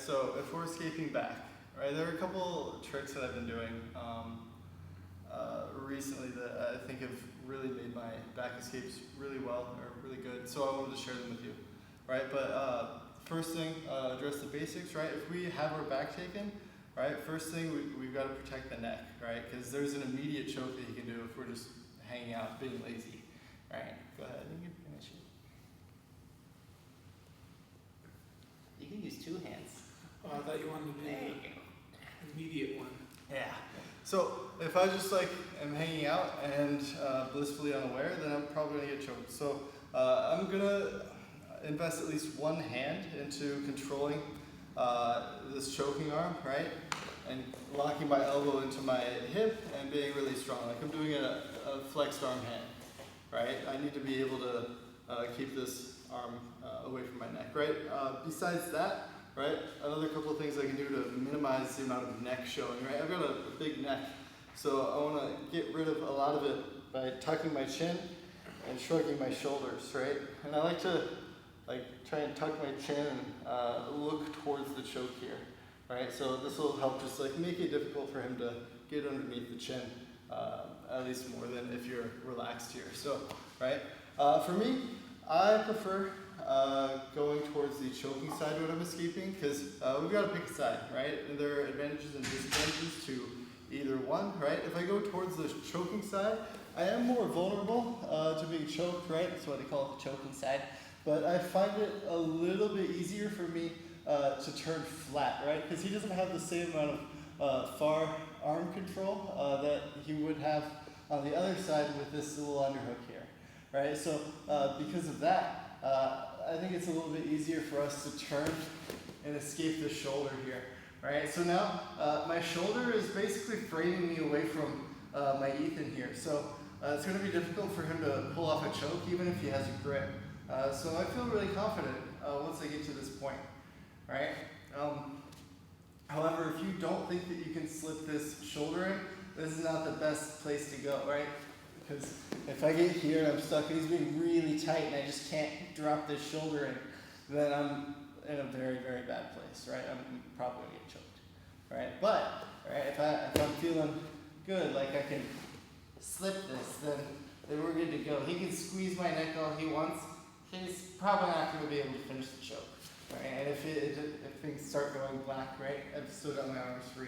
So if we're escaping back, right, there are a couple tricks that I've been doing recently that I think have really made my back escapes really well, or really good, so I wanted to share them with you, right? But first thing, address the basics, right? If we have our back taken, right, first thing, we've got to protect the neck, right? Because there's an immediate choke that you can do if we're just hanging out, being lazy, right? Go ahead, you can finish it. You can use two hands. Oh, I thought you wanted to do There you the go. immediate one. Yeah. So if I just like am hanging out and blissfully unaware, then I'm probably gonna get choked. So I'm gonna invest at least one hand into controlling this choking arm, right? And locking my elbow into my hip and being really strong. Like I'm doing a flexed arm hand, right? I need to be able to keep this arm away from my neck, right? Besides that, right, another couple of things I can do to minimize the amount of neck showing, right? I've got a big neck, so I want to get rid of a lot of it by tucking my chin and shrugging my shoulders, right? And I like to try and tuck my chin and look towards the choke here, right? So this will help just make it difficult for him to get underneath the chin, at least more than if you're relaxed here. So, right, for me, I prefer going towards the choking side when I'm escaping, because we've got to pick a side, right? And there are advantages and disadvantages to either one, right? If I go towards the choking side, I am more vulnerable to being choked, right? That's why they call it the choking side. But I find it a little bit easier for me to turn flat, right? Because he doesn't have the same amount of far arm control that he would have on the other side with this little underhook here, right? So because of that, I think it's a little bit easier for us to turn and escape the shoulder here, right? So now my shoulder is basically framing me away from my Ethan here. So it's going to be difficult for him to pull off a choke even if he has a grip. So I feel really confident once I get to this point, right? However, if you don't think that you can slip this shoulder in, this is not the best place to go, right? Because if I get here and I'm stuck and he's being really tight and I just can't drop this shoulder in, then I'm in a very, very bad place, right? I'm probably gonna get choked, right? But, right, if I'm feeling good, like I can slip this, then we're good to go. He can squeeze my neck all he wants. He's probably not gonna be able to finish the choke, right? And if things start going black, right, I've still got my arms free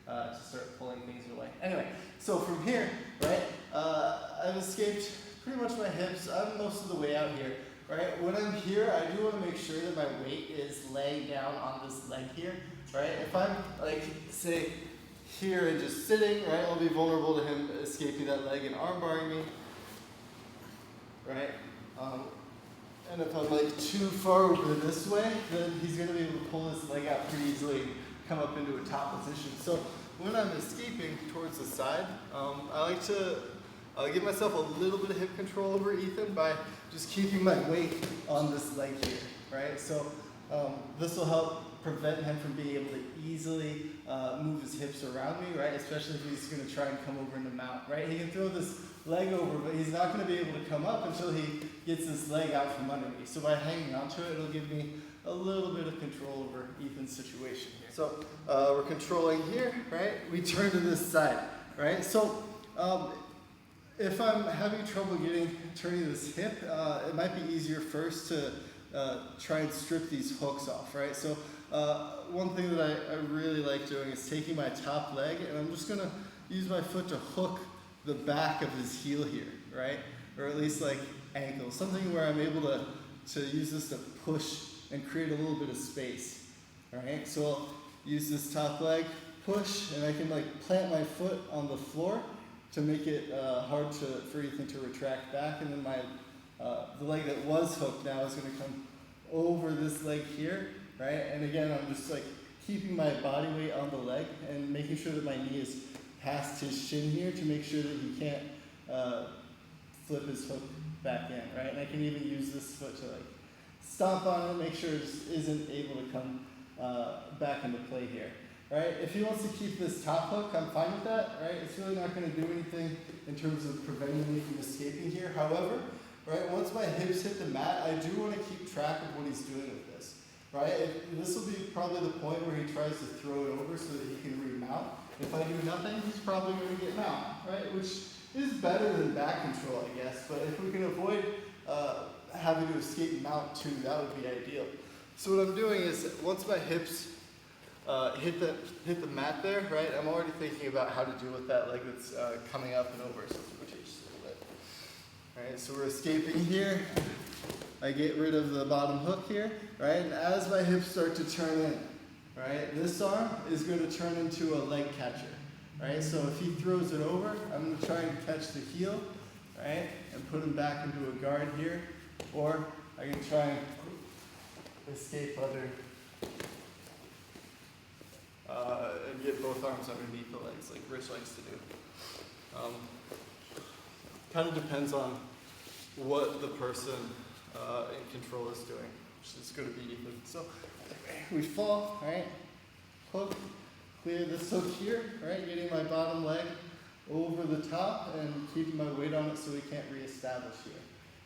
to start pulling things away. Anyway, so from here, right, I've escaped pretty much my hips. I'm most of the way out here, right? When I'm here, I do want to make sure that my weight is laying down on this leg here, right? If I'm say here and just sitting, right, I'll be vulnerable to him escaping that leg and arm barring me, right? And if I'm too far over this way, then he's going to be able to pull his leg out pretty easily and come up into a top position. So when I'm escaping towards the side, I like to give myself a little bit of hip control over Ethan by just keeping my weight on this leg here, right? So this will help prevent him from being able to easily move his hips around me, right? Especially if he's going to try and come over into mount, right? He can throw this leg over, but he's not going to be able to come up until he gets this leg out from under me. So by hanging onto it, it'll give me a little bit of control over Ethan's situation here. So we're controlling here, right? We turn to this side, right? So if I'm having trouble turning this hip, it might be easier first to try and strip these hooks off, right? So one thing that I really like doing is taking my top leg and I'm just gonna use my foot to hook the back of his heel here, right? Or at least ankle, something where I'm able to use this to push and create a little bit of space, all right? So I'll use this top leg, push, and I can plant my foot on the floor to make it hard for Ethan to retract back, and then the leg that was hooked now is going to come over this leg here, right? And again, I'm just keeping my body weight on the leg and making sure that my knee is past his shin here to make sure that he can't flip his hook back in, right? And I can even use this foot to stomp on it, make sure it just isn't able to come back into play here. Right? If he wants to keep this top hook, I'm fine with that, right? It's really not going to do anything in terms of preventing me from escaping here. However, right, once my hips hit the mat, I do want to keep track of what he's doing with this, right? This will be probably the point where he tries to throw it over so that he can remount. If I do nothing, he's probably going to get mount, right? Which is better than back control, I guess. But if we can avoid having to escape mount too, that would be ideal. So what I'm doing is, once my hips hit the mat there, right? I'm already thinking about how to deal with that leg that's coming up and over. So let's rotate just a little bit. All right, so we're escaping here. I get rid of the bottom hook here, right? And as my hips start to turn in, right, this arm is going to turn into a leg catcher, right? So if he throws it over, I'm going to try and catch the heel, right, and put him back into a guard here, or I can try and escape under and get both arms underneath the legs, like Rich likes to do. Kind of depends on what the person in control is doing, which is going to be even. So we fall, right? Hook, clear this hook here, right? Getting my bottom leg over the top and keeping my weight on it so we can't reestablish here.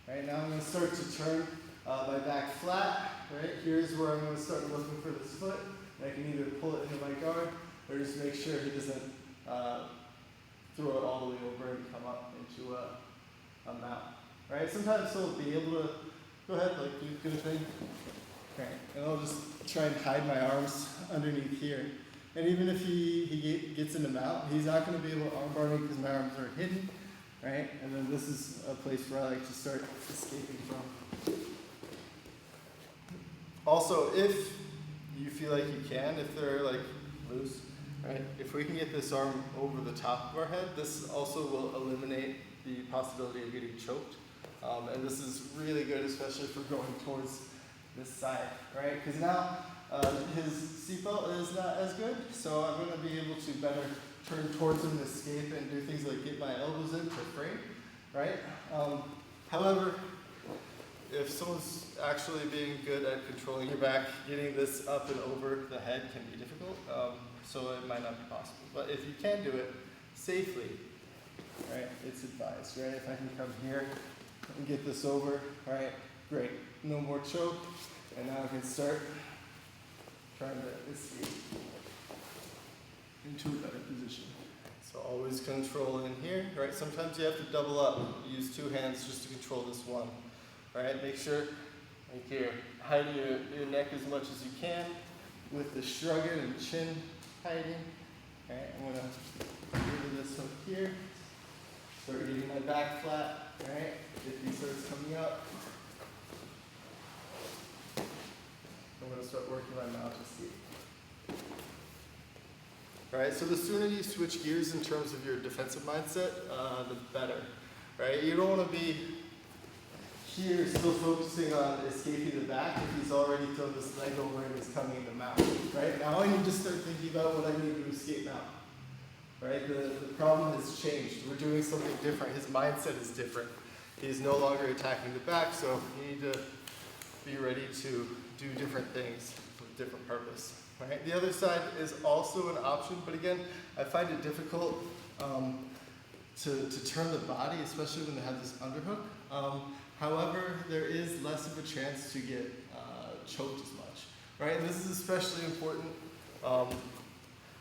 Right, now I'm going to start to turn my back flat, right? Here's where I'm going to start looking for this foot. And I can either pull it into my guard or just make sure he doesn't throw it all the way over and come up into a mount. Right? Sometimes he'll be able to go ahead, like do the thing. Okay. And I'll just try and hide my arms underneath here. And even if he gets into mount, he's not going to be able to armbar me because my arms are hidden. Right? And then this is a place where I like to start escaping from. Also, if you feel like you can, if they're like loose, right? If we can get this arm over the top of our head, this also will eliminate the possibility of getting choked. And this is really good, especially if we're going towards this side, right? Because now his seatbelt is not as good, so I'm going to be able to better turn towards him, escape, and do things like get my elbows in to frame, right? However, if someone's actually being good at controlling your back, getting this up and over the head can be difficult, so it might not be possible. But if you can do it safely, right, it's advised, right? If I can come here and get this over, right, great. No more choke, and now I can start trying to escape into a better position. So always control in here, right? Sometimes you have to double up. Use two hands just to control this one. All right, make sure, like here, hiding your neck as much as you can with the shrugging and chin hiding. All right, I'm gonna get rid of this hook here. Start getting my back flat, all right? If he starts coming up, I'm gonna start working my mouth to see. All right, so the sooner you switch gears in terms of your defensive mindset, the better, right? You don't want to be here still focusing on escaping the back if he's already thrown this leg over and is coming in the mount, right? Now I need to start thinking about what I need to escape now, right? The problem has changed. We're doing something different. His mindset is different. He's no longer attacking the back, so you need to be ready to do different things with different purpose. Right? The other side is also an option, but again, I find it difficult to turn the body, especially when they have this underhook. However, there is less of a chance to get choked as much. Right? And this is especially important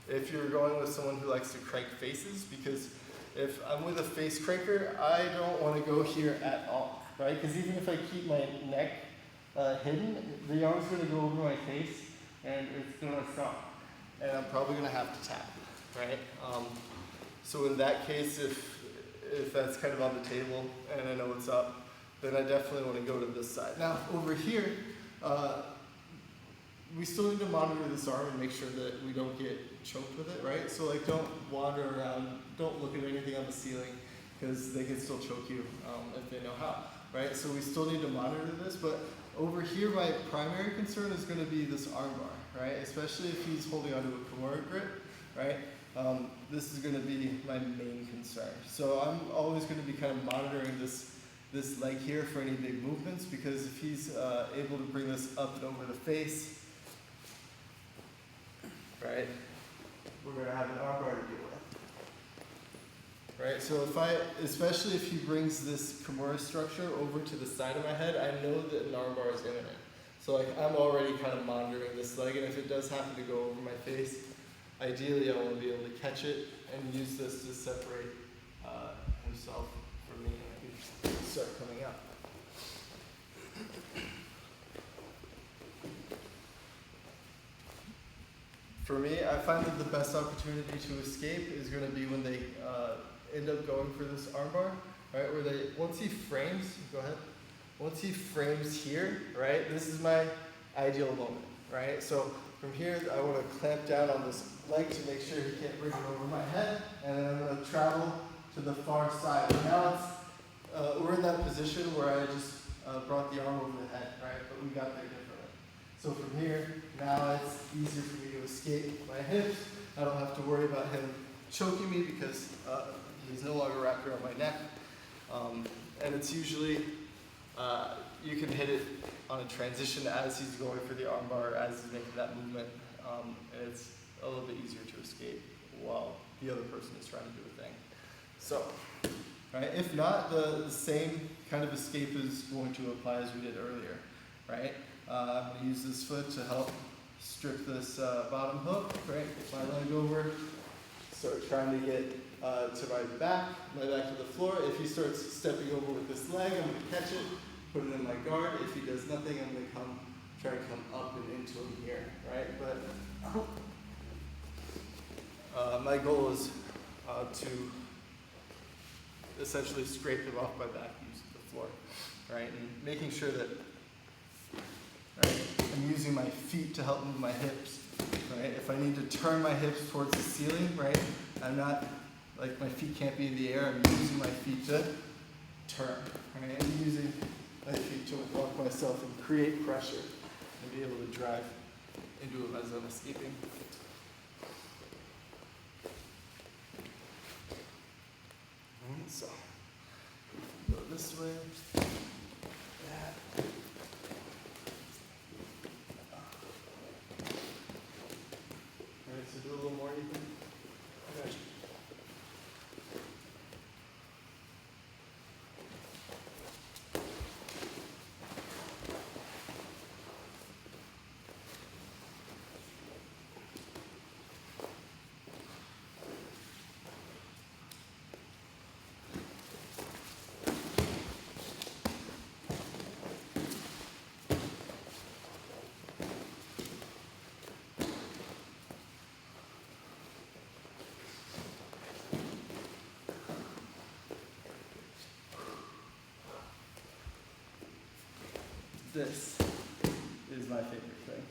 if you're going with someone who likes to crank faces, because if I'm with a face cranker, I don't want to go here at all. Right? Because even if I keep my neck hidden, the arm's going to go over my face. And it's going to stop. And I'm probably going to have to tap, right? So in that case, if that's kind of on the table and I know what's up, then I definitely want to go to this side. Now, over here, we still need to monitor this arm and make sure that we don't get choked with it, right? So like don't wander around, don't look at anything on the ceiling, because they can still choke you if they know how, right? So we still need to monitor this, but over here, my primary concern is going to be this arm bar, right? Especially if he's holding onto a Kimura grip, right? This is going to be my main concern. So I'm always going to be kind of monitoring this leg here for any big movements, because if he's able to bring this up and over the face, right, we're going to have an arm bar to deal with. Right, so especially if he brings this Kimura structure over to the side of my head, I know that an arm bar is imminent. So like I'm already kind of monitoring this leg, and if it does happen to go over my face, ideally I want to be able to catch it and use this to separate himself from me, and he start coming out. For me, I find that the best opportunity to escape is going to be when they end up going for this armbar, right? Where they, once he frames, go ahead. Once he frames here, right? This is my ideal moment, right? So from here, I want to clamp down on this leg to make sure he can't bring it over my head, and then I'm going to travel to the far side. Now it's, we're in that position where I just brought the arm over the head, right? But we got there differently. So from here, now it's easier for me to escape my hips. I don't have to worry about him choking me because he's no longer wrapped around my neck. And it's usually, you can hit it on a transition as he's going for the armbar, as he's making that movement. And it's a little bit easier to escape while the other person is trying to do a thing. So, right, if not, the same kind of escape is going to apply as we did earlier, right? I'm going to use this foot to help strip this bottom hook, right? Get my leg over, start trying to get to my back to the floor. If he starts stepping over with this leg, I'm going to catch it, put it in my guard. If he does nothing, I'm going to try to come up and into him here, right? But my goal is to essentially scrape him off my back using the floor, right? And making sure that I'm using my feet to help move my hips, right? If I need to turn my hips towards the ceiling, right? I'm not, like my feet can't be in the air, I'm using my feet to turn, right? I'm using my feet to walk myself and create pressure and be able to drive into him as I'm escaping. Alright, so go this way. That. Alright, so do a little more, Ethan. I got you. This is my favorite thing.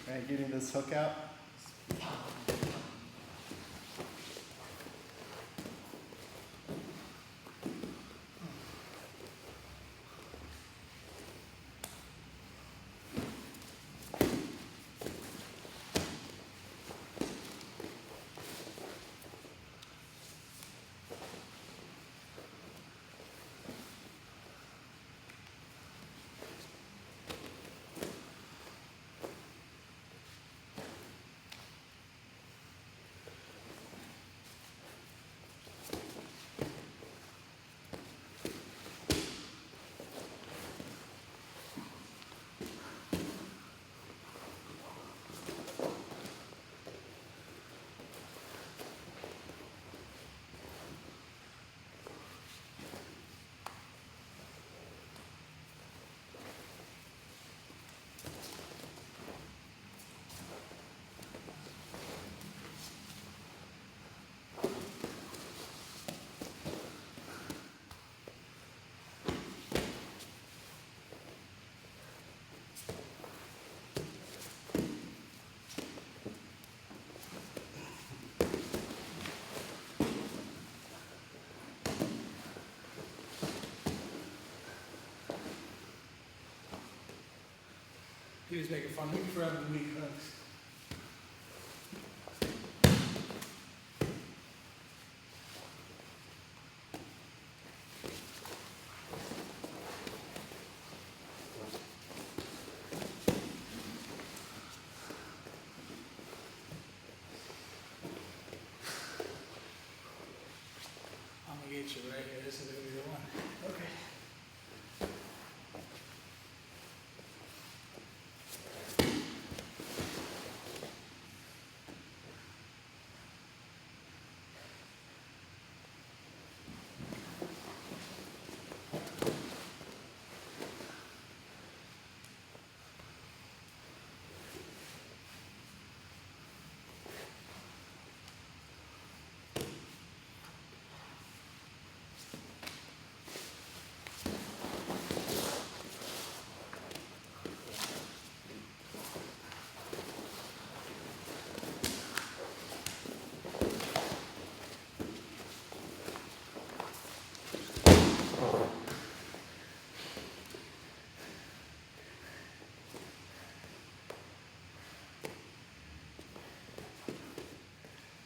Right, getting this hook out. He was making fun of me for having weak hooks. I'm gonna get you right here. This is gonna be the one. Okay.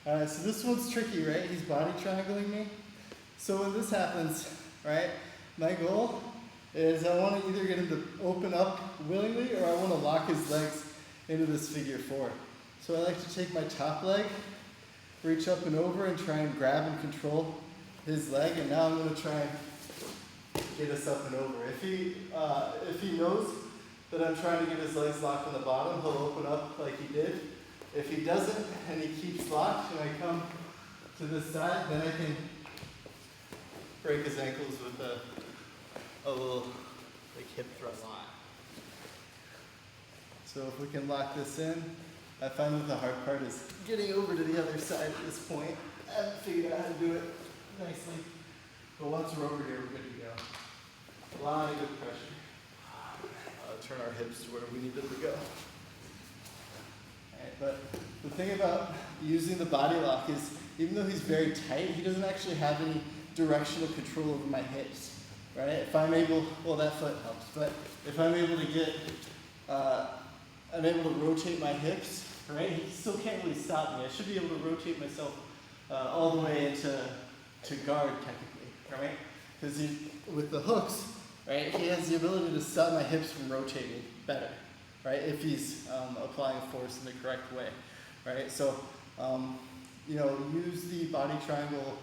So this one's tricky, right? He's body triangling me. So when this happens, right, my goal is I want to either get him to open up willingly or I want to lock his legs into this figure four. So I like to take my top leg, reach up and over and try and grab and control his leg, and now I'm going to try and get us up and over. If he knows that I'm trying to get his legs locked on the bottom, he'll open up like he did. If he doesn't and he keeps locked and I come to this side, then I can break his ankles with a little like hip thrust. So if we can lock this in, I find that the hard part is getting over to the other side at this point. I haven't figured out how to do it nicely. But once we're over here, we're good to go. A lot of good pressure. Turn our hips to where we need them to go. Alright, but the thing about using the body lock is, even though he's very tight, he doesn't actually have any directional control over my hips. Right? If I'm able, well, that foot helps, but if I'm able to get, I'm able to rotate my hips, right? He still can't really stop me. I should be able to rotate myself all the way into guard, technically, right? Because with the hooks, right, he has the ability to stop my hips from rotating better, right? If he's applying force in the correct way, right? So, use the body triangle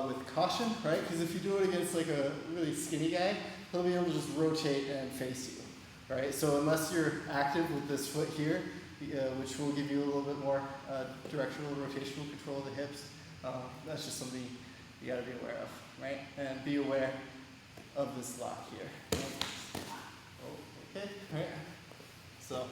with caution, right? Because if you do it against like a really skinny guy, he'll be able to just rotate and face you, right? So unless you're active with this foot here, which will give you a little bit more directional rotational control of the hips, that's just something you gotta be aware of, right? And be aware of this lock here. Oh, okay, right? So